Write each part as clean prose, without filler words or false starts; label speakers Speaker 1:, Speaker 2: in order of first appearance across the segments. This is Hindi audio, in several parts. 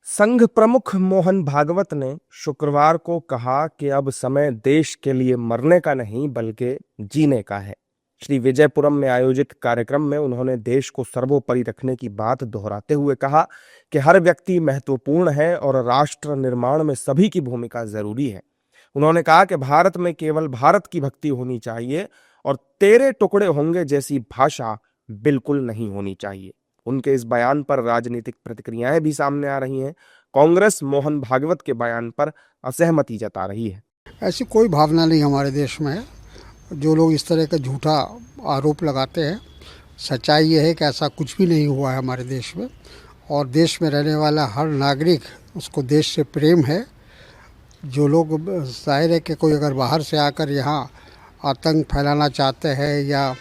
Speaker 1: संघ प्रमुख मोहन भागवत ने शुक्रवार को कहा कि अब समय देश के लिए मरने का नहीं बल्कि जीने का है। श्री विजयपुरम में आयोजित कार्यक्रम में उन्होंने देश को सर्वोपरि रखने की बात दोहराते हुए कहा कि हर व्यक्ति महत्वपूर्ण है और राष्ट्र निर्माण में सभी की भूमिका जरूरी है। उन्होंने कहा कि भारत में केवल भारत की भक्ति होनी चाहिए और तेरे टुकड़े होंगे जैसी भाषा बिल्कुल नहीं होनी चाहिए। उनके इस बयान पर राजनीतिक प्रतिक्रियाएं भी सामने आ रही हैं। कांग्रेस मोहन भागवत के बयान पर असहमति जता रही है।
Speaker 2: ऐसी कोई भावना नहीं हमारे देश में है। जो लोग इस तरह का झूठा आरोप लगाते हैं, सच्चाई ये है कि ऐसा कुछ भी नहीं हुआ है हमारे देश में। और देश में रहने वाला हर नागरिक, उसको देश से प्रेम है। जो लोग, जाहिर है कि कोई अगर बाहर से आकर यहाँ आतंक फैलाना चाहते हैं या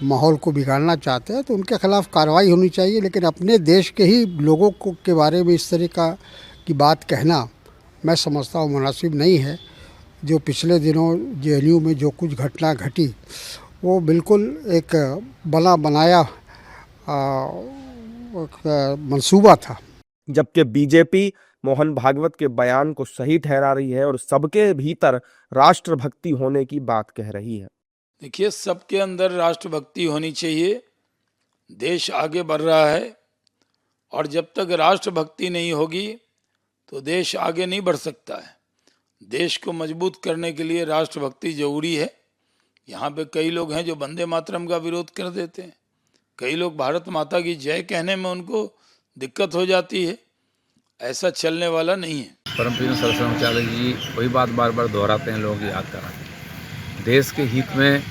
Speaker 2: माहौल को बिगाड़ना चाहते हैं तो उनके खिलाफ कार्रवाई होनी चाहिए। लेकिन अपने देश के ही लोगों को के बारे में इस तरह की बात कहना मैं समझता हूँ मुनासिब नहीं है। जो पिछले दिनों जेएनयू में जो कुछ घटना घटी वो बिल्कुल एक बना बनाया मंसूबा था।
Speaker 1: जबकि बीजेपी मोहन भागवत के बयान को सही ठहरा रही है और सबके भीतर राष्ट्रभक्ति होने की बात कह रही है।
Speaker 3: देखिए, सबके अंदर राष्ट्रभक्ति होनी चाहिए। देश आगे बढ़ रहा है और जब तक राष्ट्रभक्ति नहीं होगी तो देश आगे नहीं बढ़ सकता है। देश को मजबूत करने के लिए राष्ट्रभक्ति जरूरी है। यहाँ पे कई लोग हैं जो वंदे मातरम का विरोध कर देते हैं। कई लोग भारत माता की जय कहने में उनको दिक्कत हो जाती है। ऐसा चलने वाला नहीं है।
Speaker 4: परमपूज्य सरस्वती जी वही बात बार बार दोहराते हैं, लोगों की याद कराते हैं। देश के हित में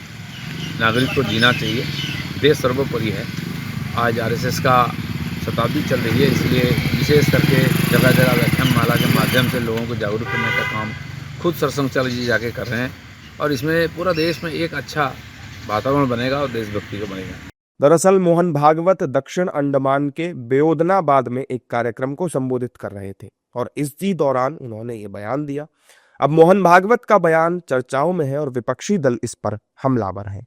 Speaker 4: नागरिक को जीना चाहिए। देश सर्वोपरि है। आज आरएसएस का शताब्दी चल रही है, इसलिए विशेष करके जगह जगह व्याख्यान माला के माध्यम से लोगों को जागरूक करने का काम खुद सरसंघचालक जी जाके कर रहे हैं और इसमें पूरा देश में एक अच्छा वातावरण बनेगा और देशभक्ति को बनेगा।
Speaker 1: दरअसल मोहन भागवत दक्षिण अंडमान के बेओदनाबाद में एक कार्यक्रम को संबोधित कर रहे थे और इसी दौरान उन्होंने ये बयान दिया। अब मोहन भागवत का बयान चर्चाओं में है और विपक्षी दल इस पर हमलावर हैं।